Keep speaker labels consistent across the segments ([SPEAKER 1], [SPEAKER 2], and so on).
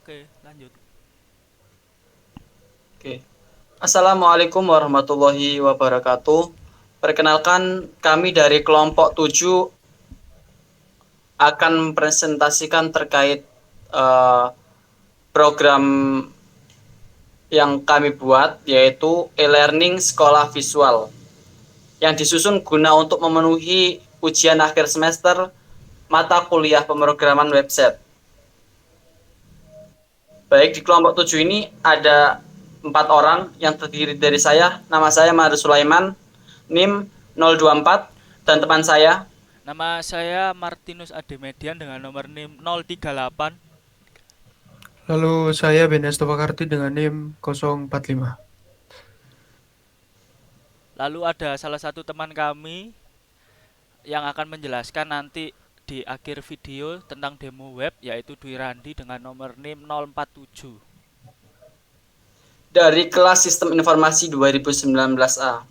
[SPEAKER 1] Oke, lanjut.
[SPEAKER 2] Oke. Assalamualaikum warahmatullahi wabarakatuh. Perkenalkan, kami dari kelompok 7 akan mempresentasikan terkait eh, program yang kami buat, yaitu e-learning sekolah visual, yang disusun guna untuk memenuhi ujian akhir semester mata kuliah pemrograman website. Baik, di kelompok 7 ini ada 4 orang yang terdiri dari saya. Nama saya Mahrez Sulaiman, NIM 024, dan teman saya.
[SPEAKER 1] Nama saya Martinus Ademedian dengan nomor NIM 038.
[SPEAKER 3] Lalu saya Benes Topakarti dengan NIM 045.
[SPEAKER 1] Lalu ada salah satu teman kami yang akan menjelaskan nanti di akhir video tentang demo web, yaitu Dwi Randi dengan nomor NIM 047.
[SPEAKER 2] Dari kelas Sistem Informasi 2019A.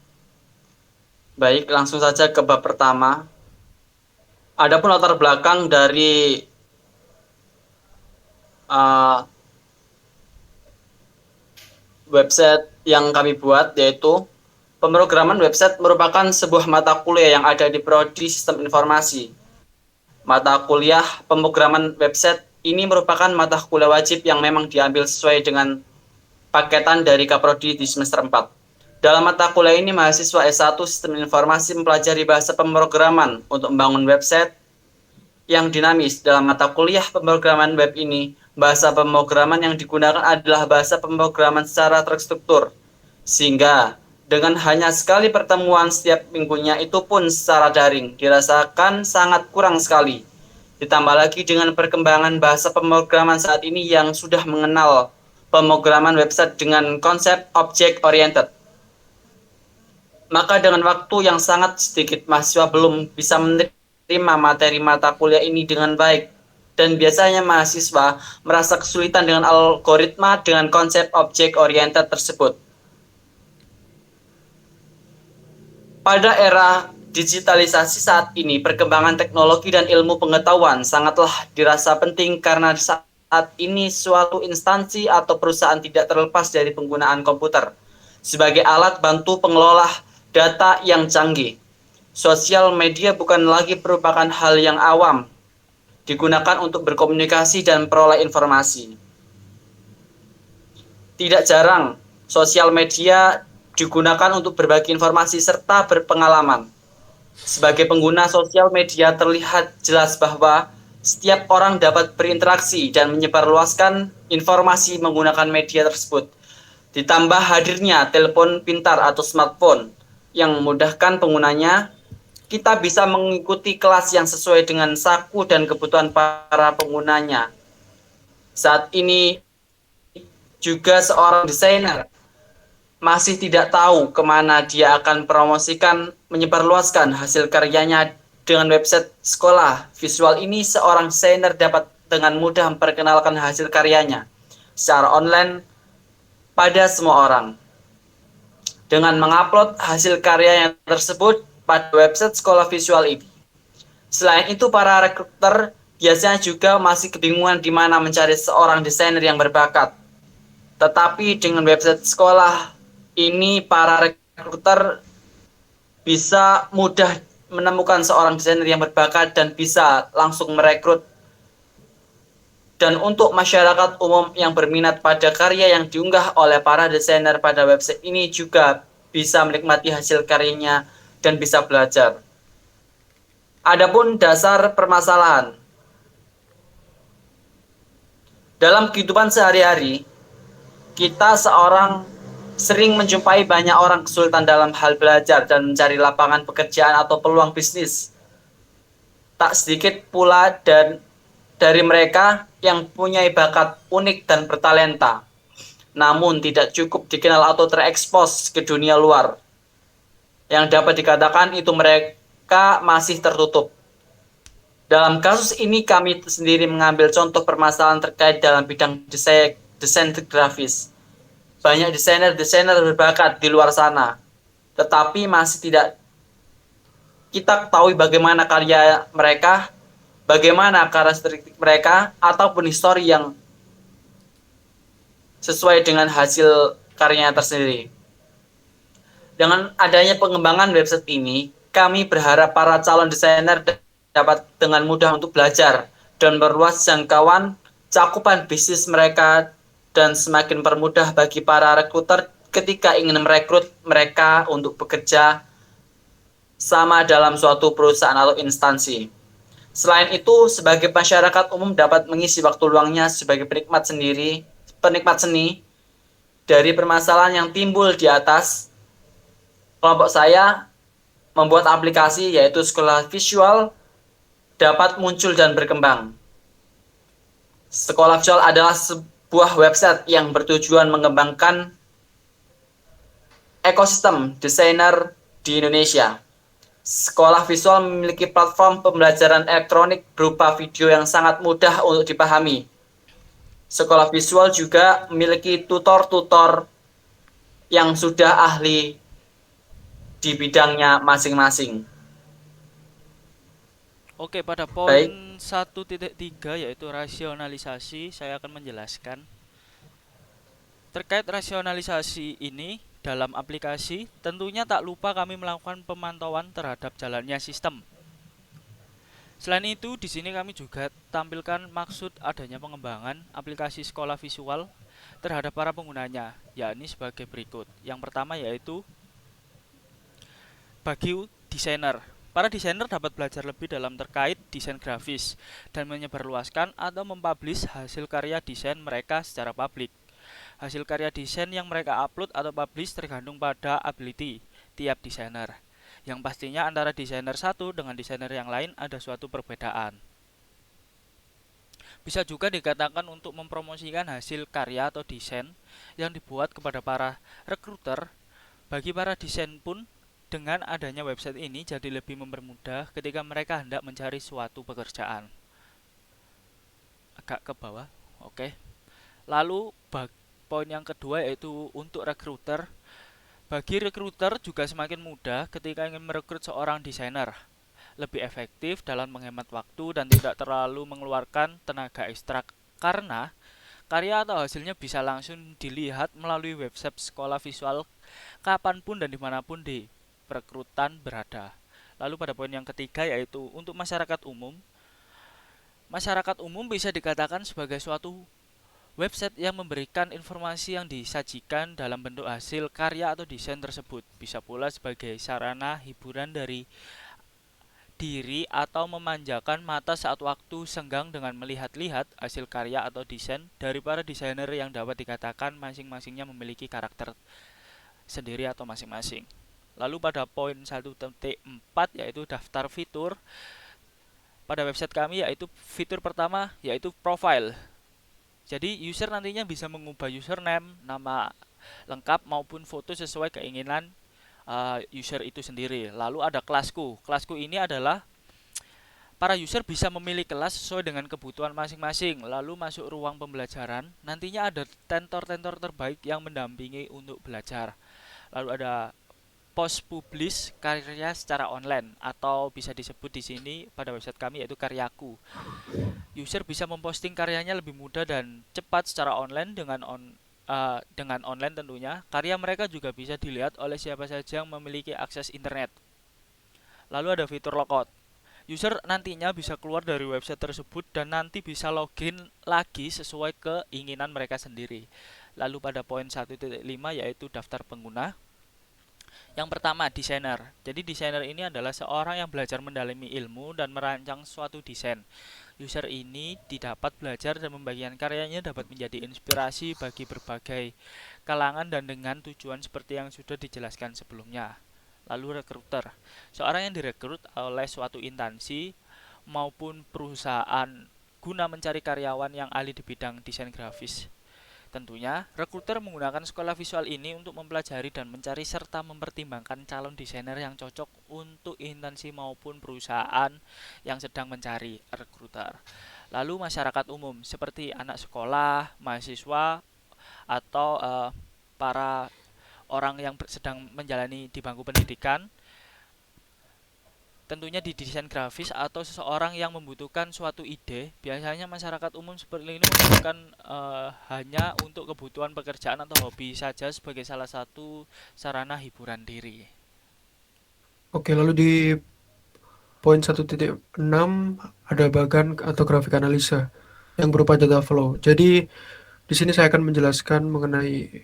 [SPEAKER 2] Baik, langsung saja ke bab pertama. Adapun latar belakang dari uh, website yang kami buat, yaitu pemrograman website merupakan sebuah mata kuliah yang ada di Prodi Sistem Informasi. Mata kuliah pemrograman website ini merupakan mata kuliah wajib yang memang diambil sesuai dengan paketan dari Kaprodi di semester 4. Dalam mata kuliah ini, mahasiswa S1 Sistem Informasi mempelajari bahasa pemrograman untuk membangun website yang dinamis. Dalam mata kuliah pemrograman web ini, bahasa pemrograman yang digunakan adalah bahasa pemrograman secara terstruktur, sehingga dengan hanya sekali pertemuan setiap minggunya, itu pun secara daring, dirasakan sangat kurang sekali. Ditambah lagi dengan perkembangan bahasa pemrograman saat ini yang sudah mengenal pemrograman website dengan konsep object oriented. Maka dengan waktu yang sangat sedikit, mahasiswa belum bisa menerima materi mata kuliah ini dengan baik. Dan biasanya mahasiswa merasa kesulitan dengan algoritma dengan konsep object oriented tersebut. Pada era digitalisasi saat ini, perkembangan teknologi dan ilmu pengetahuan sangatlah dirasa penting karena saat ini suatu instansi atau perusahaan tidak terlepas dari penggunaan komputer sebagai alat bantu pengelola data yang canggih. Sosial media bukan lagi merupakan hal yang awam, digunakan untuk berkomunikasi dan peroleh informasi. Tidak jarang, sosial media digunakan untuk berbagi informasi serta berpengalaman. Sebagai pengguna sosial media, terlihat jelas bahwa setiap orang dapat berinteraksi dan menyebarluaskan informasi menggunakan media tersebut. Ditambah hadirnya telepon pintar atau smartphone yang memudahkan penggunanya, kita bisa mengikuti kelas yang sesuai dengan saku dan kebutuhan para penggunanya. Saat ini juga seorang desainer masih tidak tahu kemana dia akan promosikan, menyebarluaskan hasil karyanya. Dengan website sekolah visual ini, seorang desainer dapat dengan mudah memperkenalkan hasil karyanya secara online pada semua orang. Dengan mengupload hasil karyanya tersebut pada website sekolah visual ini. Selain itu, para rekruter biasanya juga masih kebingungan di mana mencari seorang desainer yang berbakat. Tetapi dengan website sekolah ini, para rekruter bisa mudah menemukan seorang desainer yang berbakat dan bisa langsung merekrut. Dan untuk masyarakat umum yang berminat pada karya yang diunggah oleh para desainer pada website ini, juga bisa menikmati hasil karyanya dan bisa belajar. Adapun dasar permasalahan dalam kehidupan sehari-hari, kita seorang sering menjumpai banyak orang kesulitan dalam hal belajar dan mencari lapangan pekerjaan atau peluang bisnis. Tak sedikit pula dari mereka yang punya bakat unik dan bertalenta, namun tidak cukup dikenal atau terekspos ke dunia luar. Yang dapat dikatakan itu mereka masih tertutup. Dalam kasus ini, kami sendiri mengambil contoh permasalahan terkait dalam bidang desain grafis. Banyak desainer-desainer berbakat di luar sana, tetapi masih tidak kita ketahui bagaimana karya mereka, bagaimana karakteristik mereka, ataupun histori yang sesuai dengan hasil karyanya tersendiri. Dengan adanya pengembangan website ini, kami berharap para calon desainer dapat dengan mudah untuk belajar dan memperluas jangkauan cakupan bisnis mereka dan semakin permudah bagi para rekruter ketika ingin merekrut mereka untuk bekerja sama dalam suatu perusahaan atau instansi. Selain itu, sebagai masyarakat umum dapat mengisi waktu luangnya sebagai penikmat seni dari permasalahan yang timbul di atas. Kelompok saya membuat aplikasi yaitu Sekolah Visual dapat muncul dan berkembang. Sekolah Visual adalah sebuah website yang bertujuan mengembangkan ekosistem desainer di Indonesia. Sekolah Visual memiliki platform pembelajaran elektronik berupa video yang sangat mudah untuk dipahami. Sekolah Visual juga memiliki tutor-tutor yang sudah ahli di bidangnya masing-masing.
[SPEAKER 1] Oke, pada
[SPEAKER 2] Baik,
[SPEAKER 1] poin 1.3 yaitu rasionalisasi, saya akan menjelaskan. Terkait rasionalisasi ini dalam aplikasi, tentunya tak lupa kami melakukan pemantauan terhadap jalannya sistem. Selain itu, di sini kami juga tampilkan maksud adanya pengembangan aplikasi sekolah visual terhadap para penggunanya, yakni sebagai berikut. Yang pertama yaitu bagi desainer. Para desainer dapat belajar lebih dalam terkait desain grafis dan menyebarluaskan atau mempublish hasil karya desain mereka secara publik. Hasil karya desain yang mereka upload atau publish tergantung pada ability tiap desainer. Yang pastinya antara desainer satu dengan desainer yang lain ada suatu perbedaan. Bisa juga dikatakan untuk mempromosikan hasil karya atau desain yang dibuat kepada para rekruter. Bagi para desain pun, dengan adanya website ini jadi lebih mempermudah ketika mereka hendak mencari suatu pekerjaan. Agak ke bawah, oke. Lalu poin yang kedua yaitu untuk rekruter. Bagi rekruter juga semakin mudah ketika ingin merekrut seorang desainer. Lebih efektif dalam menghemat waktu dan tidak terlalu mengeluarkan tenaga ekstra karena karya atau hasilnya bisa langsung dilihat melalui website sekolah visual kapanpun dan dimanapun di perekrutan berada. Lalu pada poin yang ketiga yaitu untuk masyarakat umum. Masyarakat umum bisa dikatakan sebagai suatu website yang memberikan informasi yang disajikan dalam bentuk hasil karya atau desain tersebut. Bisa pula sebagai sarana hiburan dari diri atau memanjakan mata saat waktu senggang dengan melihat-lihat hasil karya atau desain dari para desainer yang dapat dikatakan masing-masingnya memiliki karakter sendiri atau masing-masing. Lalu pada poin 1.4 yaitu daftar fitur pada website kami, yaitu fitur pertama yaitu profile. Jadi user nantinya bisa mengubah username, nama lengkap maupun foto sesuai keinginan user itu sendiri. Lalu ada kelasku. Kelasku ini adalah para user bisa memilih kelas sesuai dengan kebutuhan masing-masing. Lalu masuk ruang pembelajaran, nantinya ada tentor-tentor terbaik yang mendampingi untuk belajar. Lalu ada post publish karya secara online atau bisa disebut di sini pada website kami yaitu karyaku. User bisa memposting karyanya lebih mudah dan cepat secara online dengan online tentunya. Karya mereka juga bisa dilihat oleh siapa saja yang memiliki akses internet. Lalu ada fitur logout. User nantinya bisa keluar dari website tersebut dan nanti bisa login lagi sesuai keinginan mereka sendiri. Lalu pada poin 1.5 yaitu daftar pengguna. Yang pertama, desainer. Jadi desainer ini adalah seorang yang belajar mendalami ilmu dan merancang suatu desain. User ini didapat belajar dan membagikan karyanya dapat menjadi inspirasi bagi berbagai kalangan dan dengan tujuan seperti yang sudah dijelaskan sebelumnya. Lalu rekruter. Seorang yang direkrut oleh suatu instansi maupun perusahaan guna mencari karyawan yang ahli di bidang desain grafis. Tentunya, rekruter menggunakan sekolah visual ini untuk mempelajari dan mencari serta mempertimbangkan calon desainer yang cocok untuk instansi maupun perusahaan yang sedang mencari rekruter. Lalu masyarakat umum seperti anak sekolah, mahasiswa, atau para orang yang sedang menjalani di bangku pendidikan tentunya di desain grafis atau seseorang yang membutuhkan suatu ide. Biasanya masyarakat umum seperti ini membutuhkan hanya untuk kebutuhan pekerjaan atau hobi saja sebagai salah satu sarana hiburan diri.
[SPEAKER 3] Oke, lalu di poin 1.6 ada bagan atau grafik analisa yang berupa data flow. Jadi di sini saya akan menjelaskan mengenai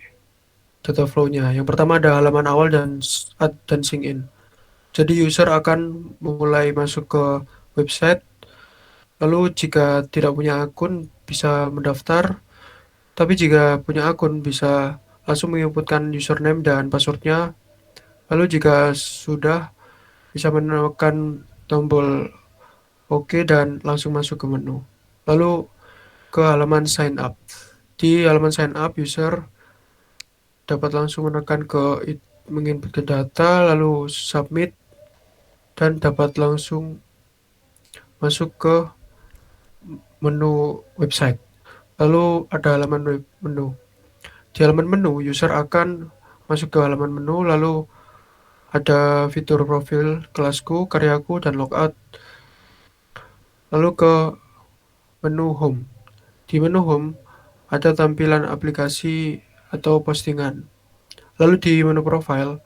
[SPEAKER 3] data flow-nya. Yang pertama ada halaman awal dan sync in. Jadi user akan mulai masuk ke website, lalu jika tidak punya akun bisa mendaftar, tapi jika punya akun bisa langsung menginputkan username dan passwordnya, lalu jika sudah bisa menekan tombol OK dan langsung masuk ke menu. Lalu ke halaman sign up. Di halaman sign up, user dapat langsung menekan ke menginputkan data, lalu submit, dan dapat langsung masuk ke menu website. Lalu ada halaman menu. Di halaman menu, user akan masuk ke halaman menu, lalu ada fitur profil, kelasku, karyaku, dan logout. Lalu ke menu home. Di menu home, ada tampilan aplikasi atau postingan. Lalu di menu profile,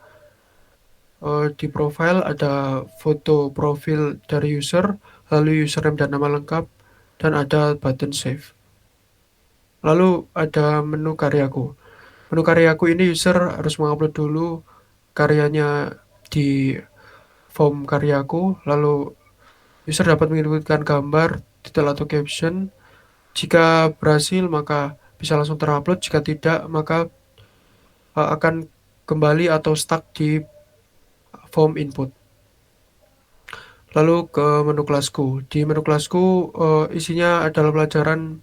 [SPEAKER 3] di profile ada foto profil dari user, lalu username dan nama lengkap, dan ada button save. Lalu ada menu karyaku. Menu karyaku ini user harus mengupload dulu karyanya di form karyaku, lalu user dapat menginputkan gambar, titel atau caption. Jika berhasil maka bisa langsung terupload, jika tidak maka akan kembali atau stuck di form input. Lalu ke menu kelasku. Di menu kelasku isinya adalah pelajaran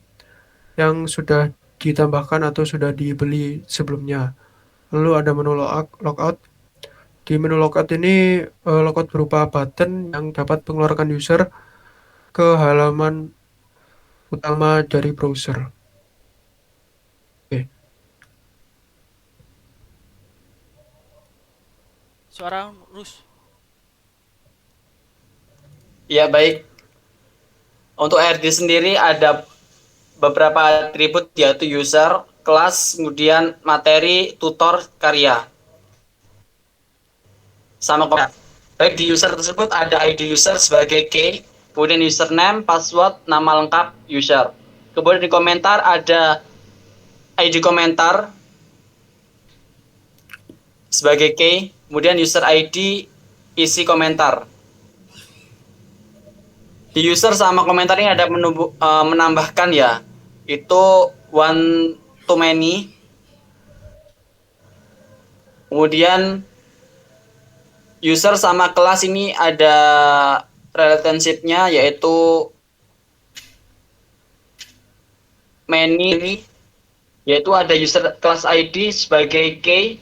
[SPEAKER 3] yang sudah ditambahkan atau sudah dibeli sebelumnya. Lalu ada menu logout. Di menu logout ini logout berupa button yang dapat mengeluarkan user ke halaman utama dari browser. Oke.
[SPEAKER 1] Suara Rus.
[SPEAKER 2] Ya, baik. Untuk RD sendiri ada beberapa atribut, yaitu user, kelas, kemudian materi, tutor, karya. Sama komentar. Baik, di user tersebut ada ID user sebagai key, kemudian username, password, nama lengkap user. Kemudian di komentar ada ID komentar sebagai key, kemudian user ID isi komentar. Di user sama komentar ini ada menambahkan ya, itu one to many. Kemudian user sama kelas ini ada relationship-nya, yaitu many, yaitu ada user kelas ID sebagai key,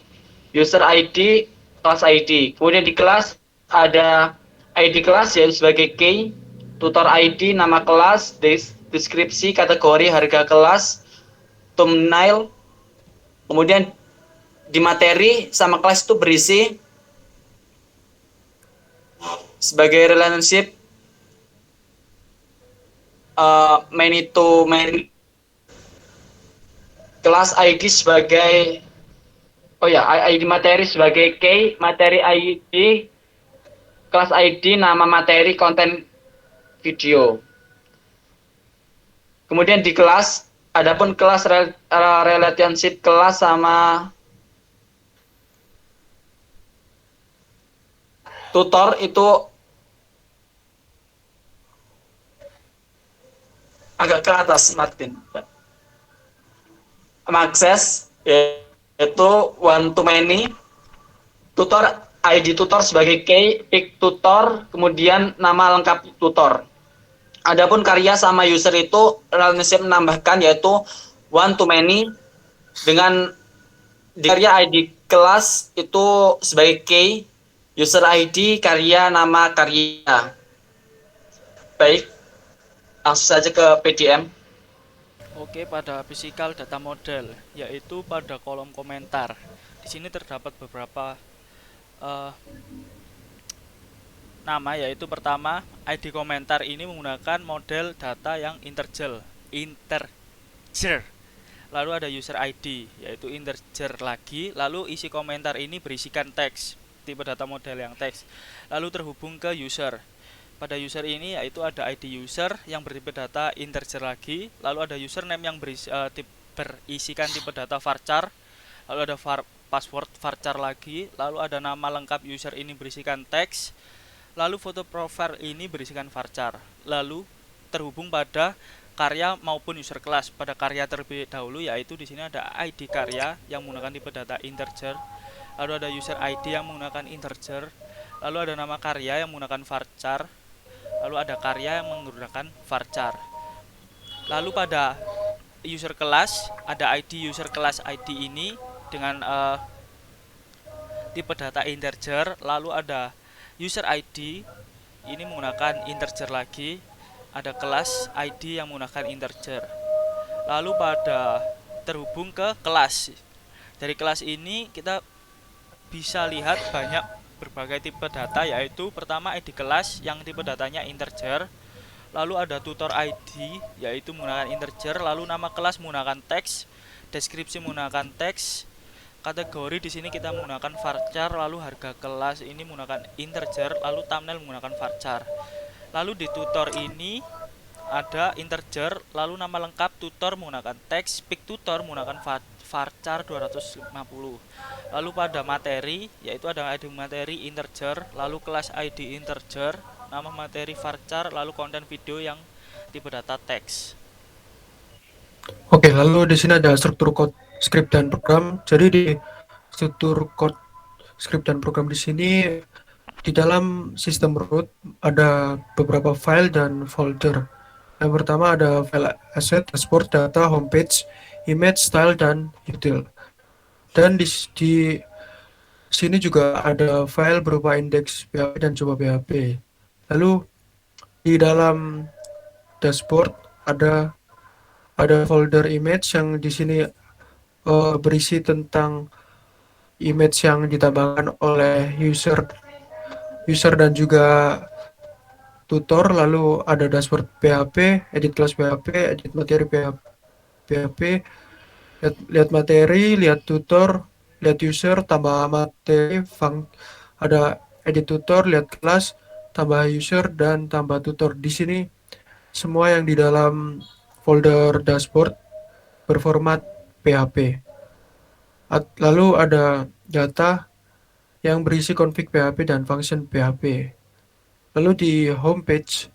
[SPEAKER 2] user ID kelas ID. Kemudian di kelas ada ID kelas yaitu sebagai key, tutor ID nama kelas, deskripsi, kategori, harga kelas, thumbnail. Kemudian di materi sama kelas itu berisi sebagai relationship many to many, kelas ID sebagai ID materi sebagai key, materi ID, kelas ID nama materi, konten video. Kemudian di kelas, adapun kelas relationship kelas sama tutor itu agak ke atas, Martin. Akses yaitu one to many, tutor ID tutor sebagai key, pick tutor, kemudian nama lengkap tutor. Adapun karya sama user itu relationship menambahkan, yaitu one to many dengan karya ID kelas itu sebagai key, user ID, karya, nama karya. Baik, langsung saja ke PDM.
[SPEAKER 1] Oke, pada physical data model, yaitu pada kolom komentar. Di sini terdapat beberapa uh, nama, yaitu pertama ID komentar ini menggunakan model data yang integer. Lalu ada user ID yaitu integer lagi. Lalu isi komentar ini berisikan teks, tipe data model yang teks. Lalu terhubung ke user. Pada user ini yaitu ada ID user yang bertipe data integer lagi. Lalu ada username yang berisikan tipe data varchar. Lalu ada password varchar lagi. Lalu ada nama lengkap user ini berisikan teks. Lalu foto profile ini berisikan varchar. Lalu terhubung pada karya maupun user class. Pada karya terlebih dahulu yaitu di sini ada ID karya yang menggunakan tipe data integer. Lalu ada user ID yang menggunakan integer. Lalu ada nama karya yang menggunakan varchar. Lalu ada karya yang menggunakan varchar. Lalu pada user class ada ID user class ID ini dengan tipe data integer. Lalu ada user ID ini menggunakan integer lagi. Ada kelas ID yang menggunakan integer. Lalu pada terhubung ke kelas. Dari kelas ini kita bisa lihat banyak berbagai tipe data, yaitu pertama ID kelas yang tipe datanya integer. Lalu ada tutor ID yaitu menggunakan integer. Lalu nama kelas menggunakan teks, deskripsi menggunakan teks, kategori di sini kita menggunakan varchar. Lalu harga kelas ini menggunakan integer. Lalu thumbnail menggunakan varchar. Lalu di tutor ini ada integer. Lalu nama lengkap tutor menggunakan teks, pic tutor menggunakan varchar 250. Lalu pada materi yaitu ada ID materi integer, lalu kelas ID integer, nama materi varchar, lalu konten video yang tipe data teks.
[SPEAKER 3] Oke, lalu di sini ada struktur code script dan program. Jadi di struktur code script dan program di sini di dalam sistem root ada beberapa file dan folder. Yang pertama ada file asset, dashboard, data, homepage, image, style, dan util. Dan di sini juga ada file berupa index PHP dan coba PHP. Lalu di dalam dashboard ada folder image yang di sini berisi tentang image yang ditambahkan oleh user dan juga tutor. Lalu ada dashboard PHP, edit kelas PHP, edit materi PHP, lihat materi, lihat tutor, lihat user, tambah materi, ada edit tutor, lihat kelas, tambah user, dan tambah tutor. Di sini semua yang di dalam folder dashboard berformat PHP. Lalu ada data yang berisi config PHP dan function PHP. Lalu di homepage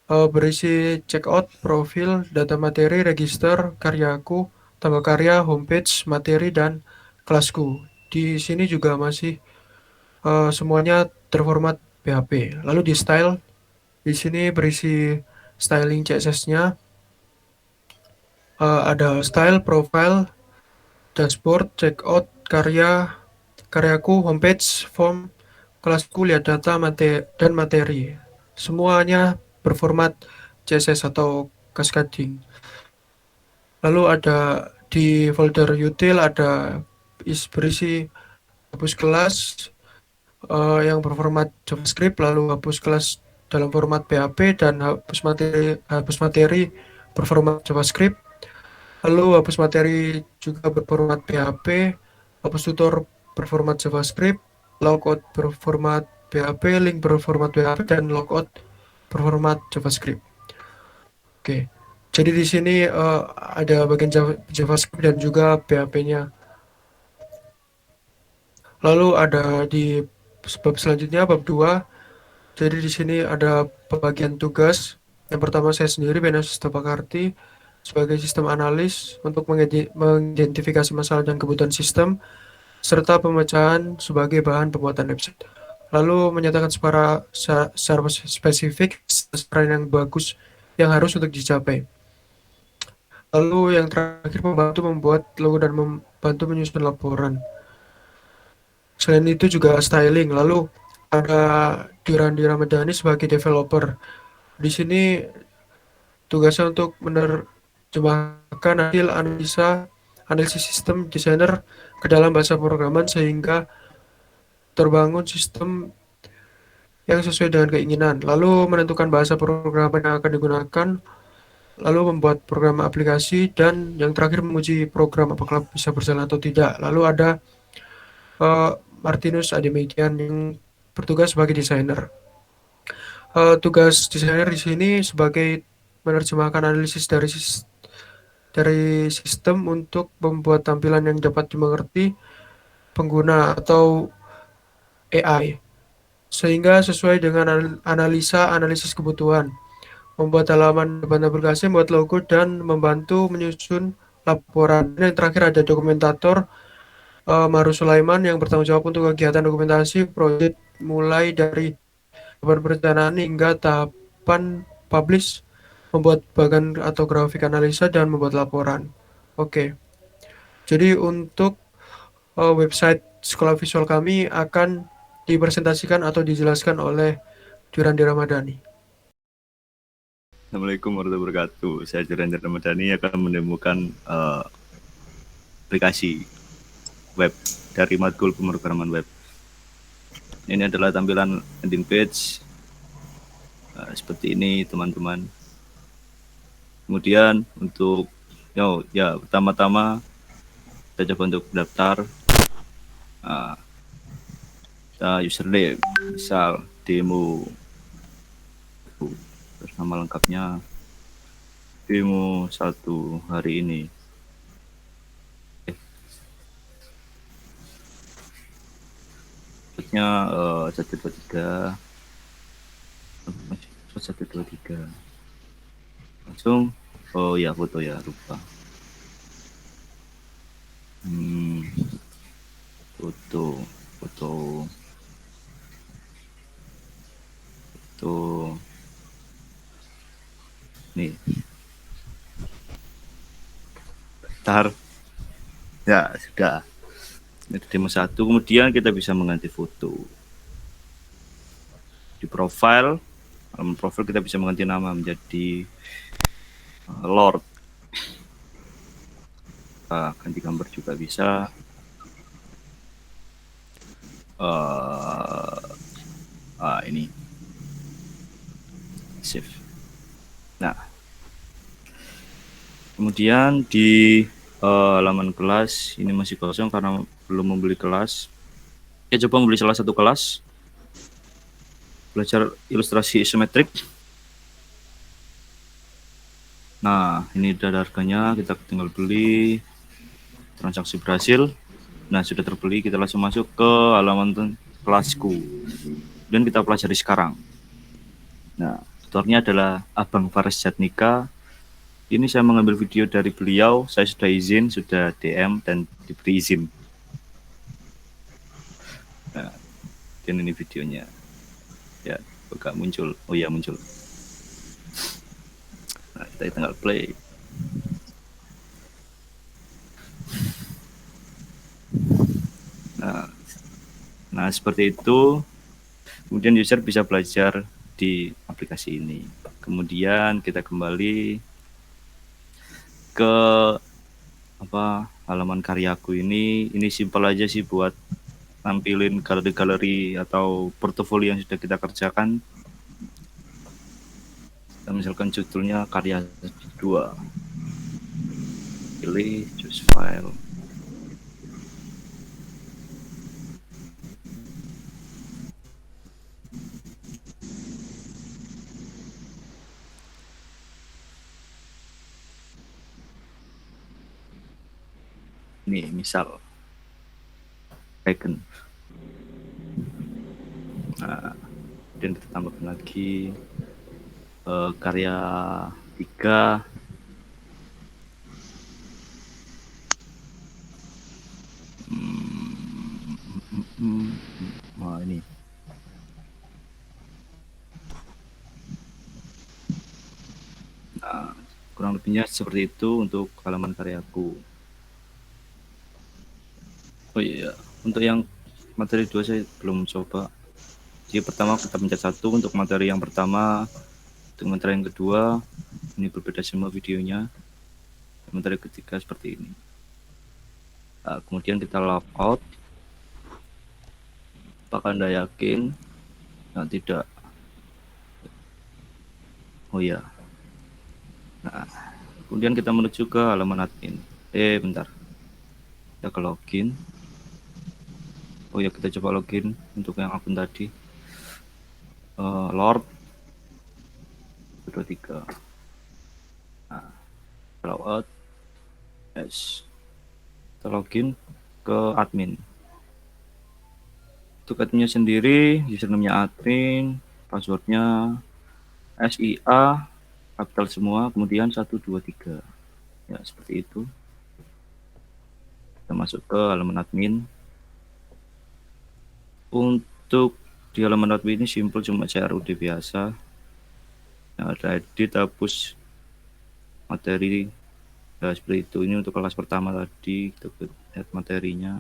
[SPEAKER 3] berisi checkout, profil, data materi, register, karyaku, tambah karya, homepage, materi, dan kelasku. Di sini juga masih semuanya terformat PHP. Lalu di style, di sini berisi styling CSS-nya. Ada style, profile, dashboard, checkout, karyaku, homepage, form, kelasku, lihat data, dan materi. Semuanya berformat CSS atau cascading. Lalu ada di folder util ada berisi hapus kelas yang berformat JavaScript, lalu hapus kelas dalam format PHP, dan hapus materi berformat JavaScript. Lalu hapus materi juga berformat PHP, hapus tutor berformat JavaScript, logout berformat PHP, link berformat PHP, dan logout berformat JavaScript. Oke, jadi di sini ada bagian JavaScript dan juga PHP-nya. Lalu ada di bab selanjutnya, bab 2. Jadi di sini ada pembagian tugas. Yang pertama saya sendiri, Benas Tapakarti, sebagai sistem analis untuk mengidentifikasi masalah dan kebutuhan sistem, serta pemecahan sebagai bahan pembuatan website. Lalu menyatakan secara spesifik sasaran yang bagus yang harus untuk dicapai. Lalu yang terakhir, membantu membuat logo dan membantu menyusun laporan. Selain itu juga styling. Lalu ada Dirandi Ramadhani sebagai developer. Di sini tugasnya untuk menerjemahkan hasil analisis sistem desainer ke dalam bahasa programan sehingga terbangun sistem yang sesuai dengan keinginan, lalu menentukan bahasa programmer yang akan digunakan, lalu membuat program aplikasi, dan yang terakhir menguji program apakah bisa berjalan atau tidak. Lalu ada eh, Martinus Ademikian yang bertugas sebagai desainer. Tugas desainer di sini sebagai menerjemahkan analisis dari sistem untuk membuat tampilan yang dapat dimengerti pengguna atau AI, sehingga sesuai dengan analisis kebutuhan, membuat halaman depan aplikasi, membuat logo, dan membantu menyusun laporan. Dan yang terakhir ada dokumentator Maru Sulaiman yang bertanggung jawab untuk kegiatan dokumentasi proyek mulai dari tahapan perencanaan hingga tahapan publish, membuat bagan atau grafik analisa, dan membuat laporan. Oke, jadi untuk website sekolah visual kami akan dipresentasikan atau dijelaskan oleh Durandi Ramadhani.
[SPEAKER 4] Assalamualaikum warahmatullahi wabarakatuh. Saya Durandi Ramadhani akan menemukan aplikasi web dari matkul pemrograman web. Ini adalah tampilan landing page seperti ini, teman-teman. Kemudian untuk pertama-tama kita coba untuk daftar. Kita username, misal demo, terus nama lengkapnya demo 1 hari ini. Selanjutnya 123 langsung foto ya, lupa foto nih, bentar ya, sudah. Ini demo 1. Kemudian kita bisa mengganti foto di profile. Halaman profil kita bisa mengganti nama menjadi Lord. Ganti gambar juga bisa. Ini save. Nah, kemudian di halaman kelas ini masih kosong karena belum membeli kelas. Ya, coba membeli salah satu kelas belajar ilustrasi isometrik. Nah, ini udah harganya, kita tinggal beli, transaksi berhasil. Nah, sudah terbeli, kita langsung masuk ke halaman kelasku dan kita pelajari sekarang. Nah, tutornya adalah Abang Faris Jatnika. Ini saya mengambil video dari beliau, saya sudah izin, sudah DM dan diberi izin. Nah, dan ini videonya. Ya, agak muncul. Oh iya, muncul. Nah, kita tinggal play. Nah, seperti itu. Kemudian user bisa belajar di aplikasi ini. Kemudian kita kembali ke halaman karyaku ini. Ini simpel aja sih buat nampilin galeri-galeri atau portofolio yang sudah kita kerjakan. Dan misalkan judulnya karya 2, pilih choose file. Nih, misal icon. Nah, dan kita tambahkan lagi karya 3. Nah, ini. Nah, kurang lebihnya seperti itu untuk halaman karyaku. Oh iya, untuk yang materi 2 saya belum coba. Jadi pertama kita pencet 1 untuk materi yang pertama. Untuk materi yang kedua, ini berbeda semua videonya. Materi ketiga seperti ini. Nah, kemudian kita log out. Apakah Anda yakin? Nah, tidak. Oh ya. Nah, kemudian kita menuju ke halaman admin. Bentar. Kita ke login. Oh ya, kita coba login untuk yang akun tadi. Lord 23. Nah, logout. Yes. Kita login ke admin. Untuk adminnya sendiri, username-nya admin, passwordnya SIA, kapital semua, kemudian 123. Ya, seperti itu. Kita masuk ke halaman admin. Untuk di halaman admin ini simple, cuma CRUD biasa. Nah, ada edit, hapus materi. Ya, seperti itu. Ini untuk kelas pertama tadi, kita lihat materinya.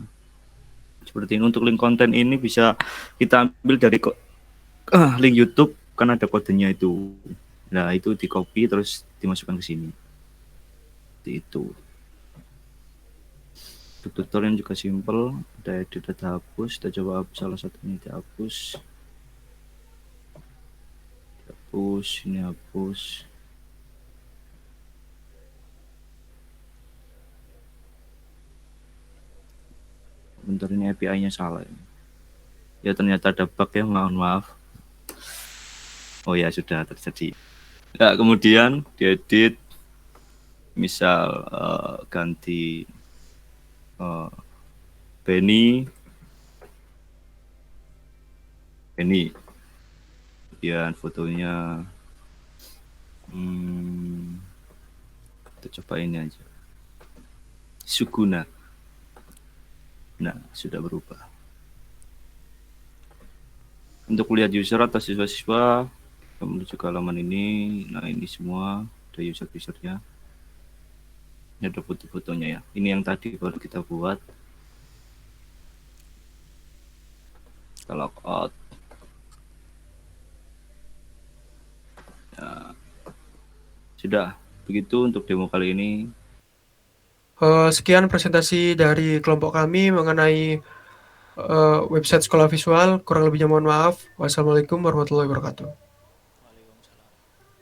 [SPEAKER 4] Seperti ini. Untuk link konten ini bisa kita ambil dari link YouTube, kan ada kodenya itu. Nah, itu di copy terus dimasukkan ke sini. Seperti itu. Untuk tutorial juga simple, ada edit, ada hapus. Kita coba hapus salah satu ini, dihapus. Hapus, ini hapus. Bentar, ini API-nya salah. Ya ternyata ada bug ya, mohon maaf. Oh ya, sudah terjadi. Ya, kemudian diedit, misal ganti Benny, kemudian fotonya kita coba ini aja, Suguna. Nah, sudah berubah. Untuk lihat user atau siswa-siswa, kita menuju ke halaman ini. Nah, ini semua ada user-usernya. Ini ada foto-fotonya ya. Ini yang tadi baru kita buat. Kita logout. Ya. Sudah, begitu untuk demo kali ini.
[SPEAKER 3] Sekian presentasi dari kelompok kami mengenai website sekolah visual. Kurang lebihnya mohon maaf. Wassalamualaikum warahmatullahi wabarakatuh.